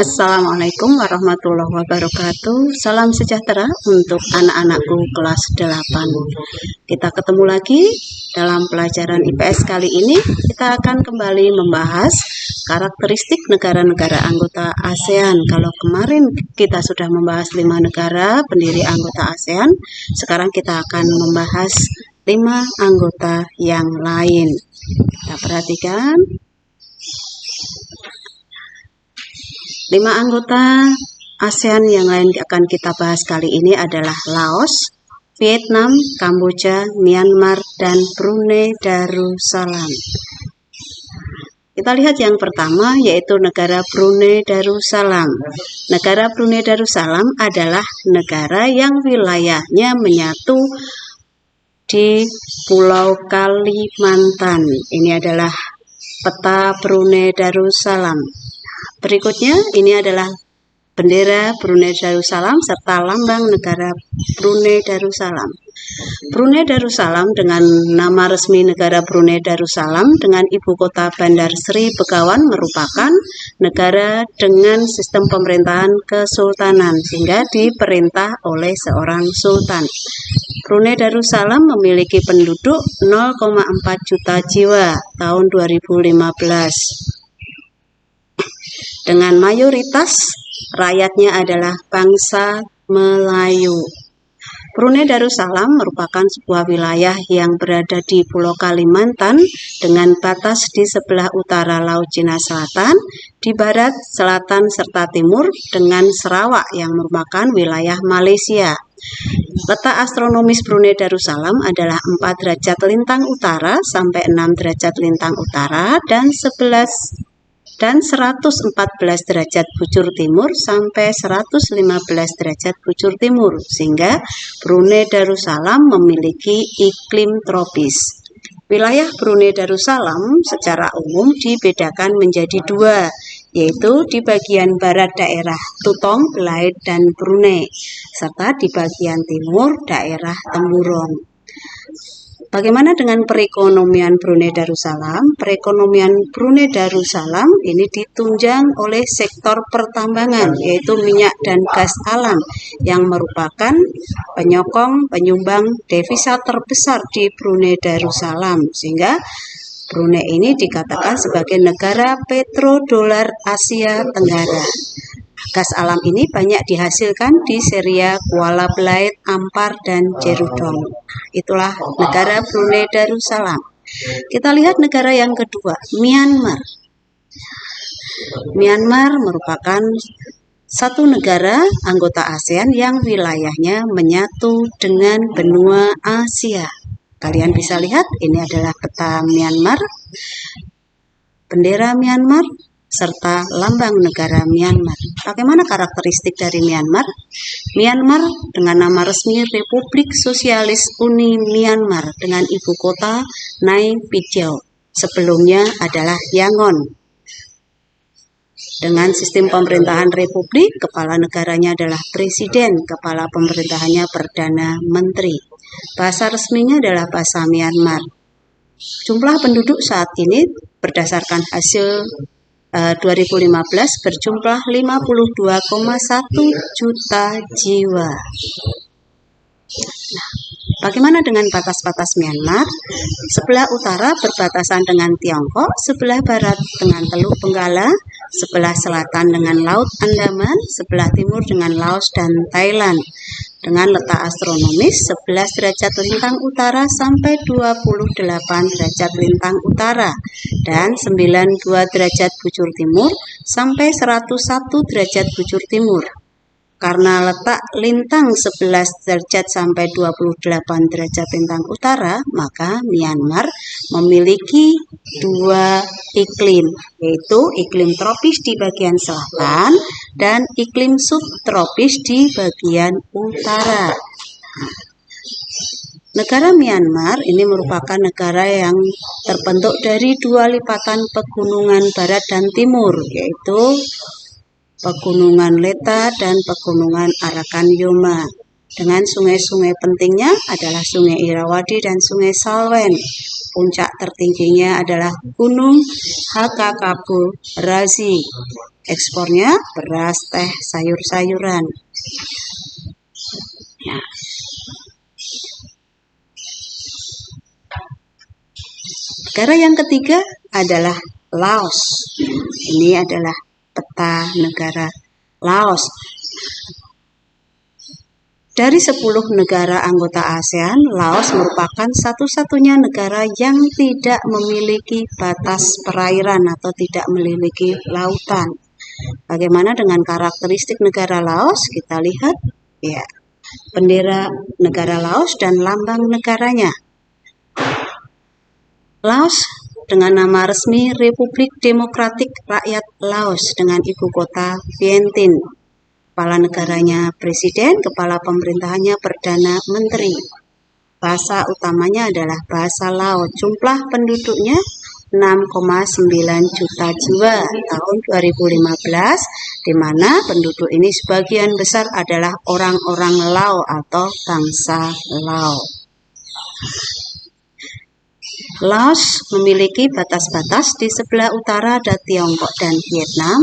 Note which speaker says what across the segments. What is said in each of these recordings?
Speaker 1: Assalamualaikum warahmatullahi wabarakatuh. Salam sejahtera untuk anak-anakku kelas 8. Kita ketemu lagi dalam pelajaran IPS kali ini. Kita akan kembali membahas karakteristik negara-negara anggota ASEAN. Kalau kemarin kita sudah membahas 5 negara pendiri anggota ASEAN, sekarang kita akan membahas 5 anggota yang lain. Kita perhatikan. 5 anggota ASEAN yang lain akan kita bahas kali ini adalah Laos, Vietnam, Kamboja, Myanmar, dan Brunei Darussalam. Kita lihat yang pertama yaitu negara Brunei Darussalam. Negara Brunei Darussalam adalah negara yang wilayahnya menyatu di Pulau Kalimantan. Ini adalah peta Brunei Darussalam. Berikutnya ini adalah bendera Brunei Darussalam serta lambang negara Brunei Darussalam. Brunei Darussalam dengan nama resmi negara Brunei Darussalam dengan ibu kota Bandar Seri Begawan merupakan negara dengan sistem pemerintahan kesultanan sehingga diperintah oleh seorang sultan. Brunei Darussalam memiliki penduduk 0,4 juta jiwa tahun 2015. Dengan mayoritas rakyatnya adalah bangsa Melayu. Brunei Darussalam merupakan sebuah wilayah yang berada di Pulau Kalimantan dengan batas di sebelah utara Laut Cina Selatan, di barat, selatan, serta timur dengan Sarawak yang merupakan wilayah Malaysia. Letak astronomis Brunei Darussalam adalah 4 derajat lintang utara sampai 6 derajat lintang utara dan 114 derajat bujur timur sampai 115 derajat bujur timur, sehingga Brunei Darussalam memiliki iklim tropis. Wilayah Brunei Darussalam secara umum dibedakan menjadi 2, yaitu di bagian barat daerah Tutong, Belait, dan Brunei, serta di bagian timur daerah Temburong. Bagaimana dengan perekonomian Brunei Darussalam? Perekonomian Brunei Darussalam ini ditunjang oleh sektor pertambangan, yaitu minyak dan gas alam, yang merupakan penyumbang devisa terbesar di Brunei Darussalam, sehingga Brunei ini dikatakan sebagai negara petrodolar Asia Tenggara. Gas alam ini banyak dihasilkan di Seria, Kuala Belait, Ampar, dan Jerudong. Itulah negara Brunei Darussalam. Kita lihat negara yang kedua, Myanmar. Myanmar merupakan satu negara anggota ASEAN yang wilayahnya menyatu dengan benua Asia. Kalian bisa lihat, ini adalah peta Myanmar, bendera Myanmar, serta lambang negara Myanmar. Bagaimana karakteristik dari Myanmar? Myanmar dengan nama resmi Republik Sosialis Uni Myanmar dengan ibu kota Naypyidaw. Sebelumnya adalah Yangon. Dengan sistem pemerintahan republik, kepala negaranya adalah presiden, kepala pemerintahannya perdana menteri. Bahasa resminya adalah bahasa Myanmar. Jumlah penduduk saat ini berdasarkan hasil 2015 berjumlah 52,1 juta jiwa. Nah, bagaimana dengan batas-batas Myanmar? Sebelah utara berbatasan dengan Tiongkok, sebelah barat dengan Teluk Benggala, sebelah selatan dengan Laut Andaman, sebelah timur dengan Laos dan Thailand. Dengan letak astronomis 11 derajat lintang utara sampai 28 derajat lintang utara dan 92 derajat bujur timur sampai 101 derajat bujur timur. Karena letak lintang 11 derajat sampai 28 derajat lintang utara, maka Myanmar memiliki 2 iklim, yaitu iklim tropis di bagian selatan dan iklim subtropis di bagian utara. Negara Myanmar ini merupakan negara yang terbentuk dari 2 lipatan pegunungan barat dan timur, yaitu Pegunungan Leta dan Pegunungan Arakan Yoma. dengan sungai-sungai pentingnya adalah Sungai Irrawaddy dan Sungai Salween. Puncak tertingginya adalah Gunung Hakakabu Razi. Ekspornya beras, teh, sayur-sayuran. Nah, negara yang ketiga adalah Laos. Ini adalah peta negara Laos. Dari 10 negara anggota ASEAN, Laos merupakan satu-satunya negara yang tidak memiliki batas perairan atau tidak memiliki lautan. Bagaimana dengan karakteristik negara Laos? Kita lihat ya, bendera negara Laos dan lambang negaranya. Laos dengan nama resmi Republik Demokratik Rakyat Laos dengan ibu kota Vientiane. Kepala negaranya presiden, kepala pemerintahannya perdana menteri. Bahasa utamanya adalah bahasa Lao. Jumlah penduduknya 6,9 juta jiwa tahun 2015, di mana penduduk ini sebagian besar adalah orang-orang Lao atau bangsa Lao. Laos memiliki batas-batas. Di sebelah utara ada Tiongkok dan Vietnam,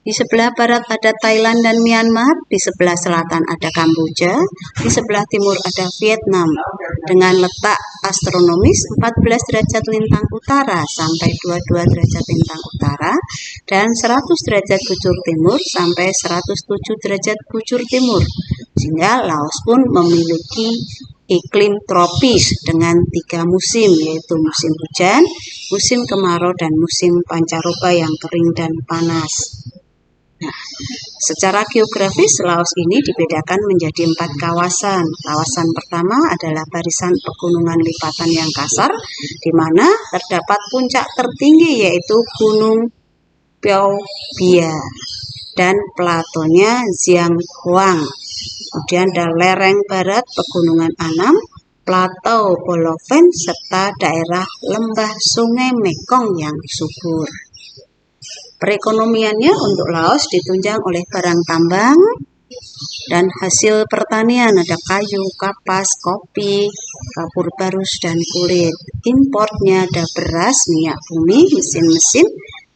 Speaker 1: di sebelah barat ada Thailand dan Myanmar, di sebelah selatan ada Kamboja, di sebelah timur ada Vietnam. Dengan letak astronomis 14 derajat lintang utara sampai 22 derajat lintang utara dan 100 derajat bujur timur sampai 107 derajat bujur timur. Sehingga Laos pun memiliki iklim tropis dengan 3 musim, yaitu musim hujan, musim kemarau, dan musim pancaroba yang kering dan panas. Nah, secara geografis Laos ini dibedakan menjadi 4 kawasan. Kawasan pertama adalah barisan pegunungan lipatan yang kasar, di mana terdapat puncak tertinggi yaitu Gunung Pho Bia dan platonya Jianghuang. Kemudian ada lereng barat pegunungan Annam, plato Boloven, serta daerah lembah Sungai Mekong yang subur. Perekonomiannya untuk Laos ditunjang oleh barang tambang dan hasil pertanian, ada kayu, kapas, kopi, kapur barus, dan kulit. Importnya ada beras, minyak bumi, mesin-mesin,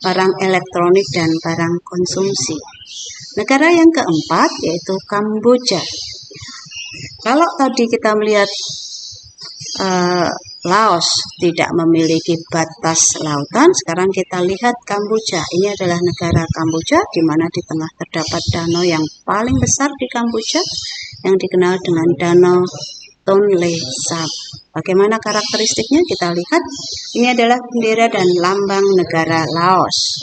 Speaker 1: barang elektronik, dan barang konsumsi. Negara yang keempat yaitu Kamboja. Kalau tadi kita melihat Laos tidak memiliki batas lautan, sekarang kita lihat Kamboja. Ini adalah negara Kamboja, di mana di tengah terdapat danau yang paling besar di Kamboja, yang dikenal dengan Danau Tonle Sap. Bagaimana karakteristiknya? Kita lihat. Ini adalah bendera dan lambang negara Laos.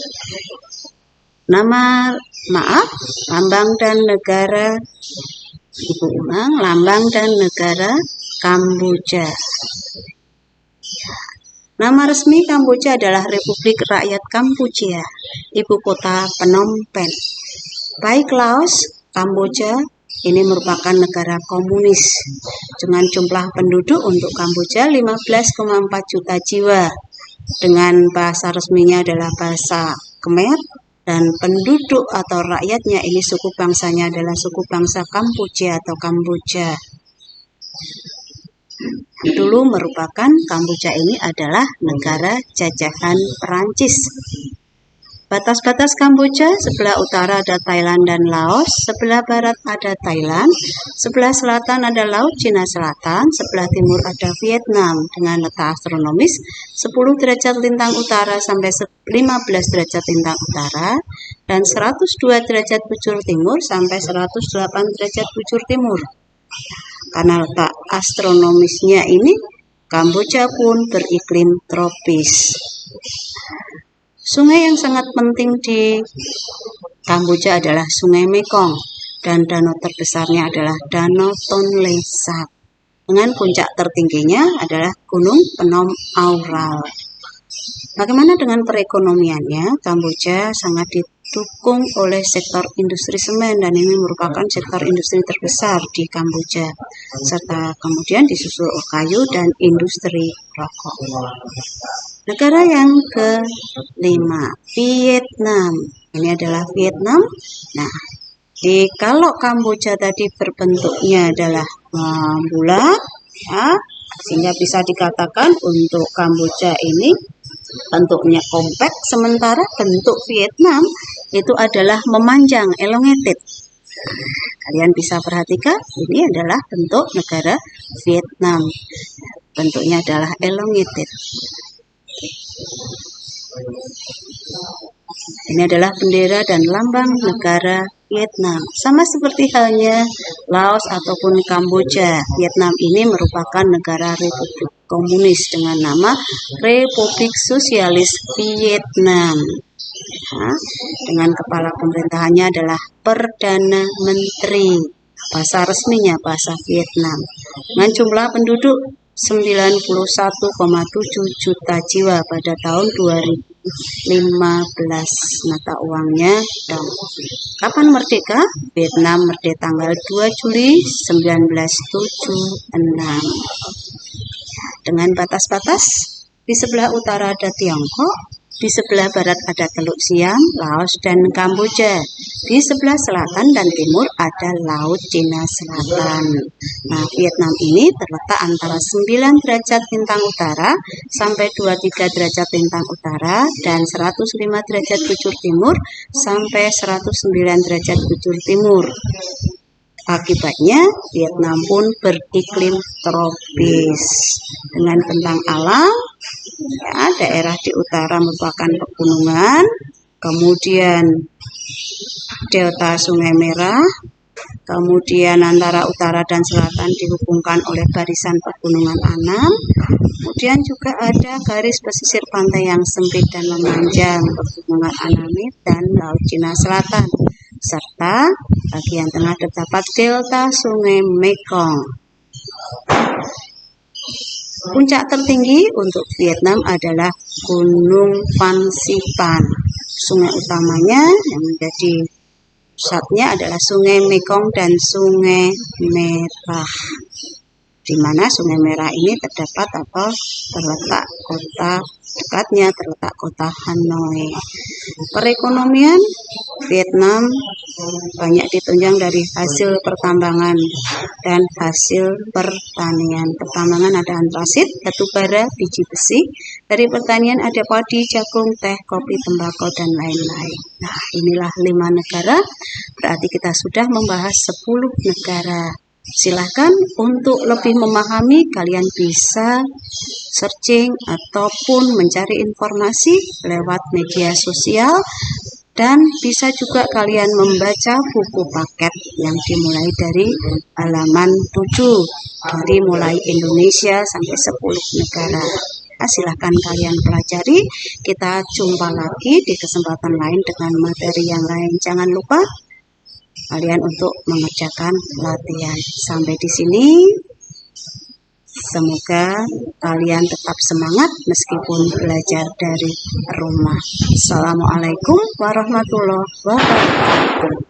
Speaker 1: Lambang dan negara, Ibu ulang, lambang dan negara Kamboja. Nama resmi Kamboja adalah Republik Rakyat Kampuchea, ibu kota Phnom Penh. Baik Laos, Kamboja ini merupakan negara komunis dengan jumlah penduduk untuk Kamboja 15,4 juta jiwa. Dengan bahasa resminya adalah bahasa Khmer, dan penduduk atau rakyatnya ini suku bangsanya adalah suku bangsa Kampuchea atau Kamboja. Dulu merupakan Kamboja ini adalah negara jajahan Perancis. Batas-batas Kamboja, sebelah utara ada Thailand dan Laos, sebelah barat ada Thailand, sebelah selatan ada Laut Cina Selatan, sebelah timur ada Vietnam dengan letak astronomis 10 derajat lintang utara sampai 15 derajat lintang utara dan 102 derajat bujur timur sampai 108 derajat bujur timur. Karena letak astronomisnya ini, Kamboja pun beriklim tropis. Sungai yang sangat penting di Kamboja adalah Sungai Mekong, dan danau terbesarnya adalah Danau Tonle Sap. Dengan puncak tertingginya adalah Gunung Phnom Aural. Bagaimana dengan perekonomiannya? Kamboja sangat didukung oleh sektor industri semen, dan ini merupakan sektor industri terbesar di Kamboja, serta kemudian disusul kayu dan industri rokok. Negara yang kelima, Vietnam. Ini adalah Vietnam. Nah, Jadi kalau Kamboja tadi berbentuknya adalah bulat, ya, sehingga bisa dikatakan untuk Kamboja ini bentuknya kompak, sementara bentuk Vietnam itu adalah memanjang, elongated. Kalian bisa perhatikan, ini adalah bentuk negara Vietnam. Bentuknya adalah elongated. Ini adalah bendera dan lambang negara Vietnam. Sama seperti halnya Laos ataupun Kamboja, Vietnam ini merupakan negara republik komunis dengan nama Republik Sosialis Vietnam. Nah, dengan kepala pemerintahannya adalah Perdana Menteri. Bahasa resminya bahasa Vietnam. Dengan jumlah penduduk 91,7 juta jiwa pada tahun 2015. Mata uangnya dong. Kapan merdeka? Vietnam merdeka tanggal 2 Juli 1976. Dengan batas-batas, di sebelah utara ada Tiongkok, di sebelah barat ada Teluk Siam, Laos, dan Kamboja. Di sebelah selatan dan timur ada Laut Cina Selatan. Nah, Vietnam ini terletak antara 9 derajat lintang utara sampai 23 derajat lintang utara dan 105 derajat bujur timur sampai 109 derajat bujur timur. Akibatnya, Vietnam pun beriklim tropis dengan bentang alam. Ya, daerah di utara merupakan pegunungan, kemudian delta Sungai Merah, kemudian antara utara dan selatan dihubungkan oleh barisan pegunungan Annam, kemudian juga ada garis pesisir pantai yang sempit dan memanjang, pegunungan Annamite dan Laut Cina Selatan, serta bagian tengah terdapat delta Sungai Mekong. Puncak tertinggi untuk Vietnam adalah Gunung Phan Xipang. Sungai utamanya yang menjadi pusatnya adalah Sungai Mekong dan Sungai Merah. Di mana Sungai Merah ini terdapat atau terletak kota Hanoi. Perekonomian Vietnam banyak ditunjang dari hasil pertambangan dan hasil pertanian. Pertambangan ada antrasit, batu bara, biji besi. Dari pertanian ada padi, jagung, teh, kopi, tembakau, dan lain-lain. Nah, inilah 5 negara. Berarti kita sudah membahas 10 negara. Silahkan untuk lebih memahami, kalian bisa searching ataupun mencari informasi lewat media sosial, dan bisa juga kalian membaca buku paket yang dimulai dari halaman 7, dari mulai Indonesia sampai 10 negara. Nah, silahkan kalian pelajari. Kita jumpa lagi di kesempatan lain dengan materi yang lain. Jangan lupa kalian untuk mengerjakan latihan. Sampai di sini. Semoga kalian tetap semangat meskipun belajar dari rumah. Assalamualaikum warahmatullahi wabarakatuh.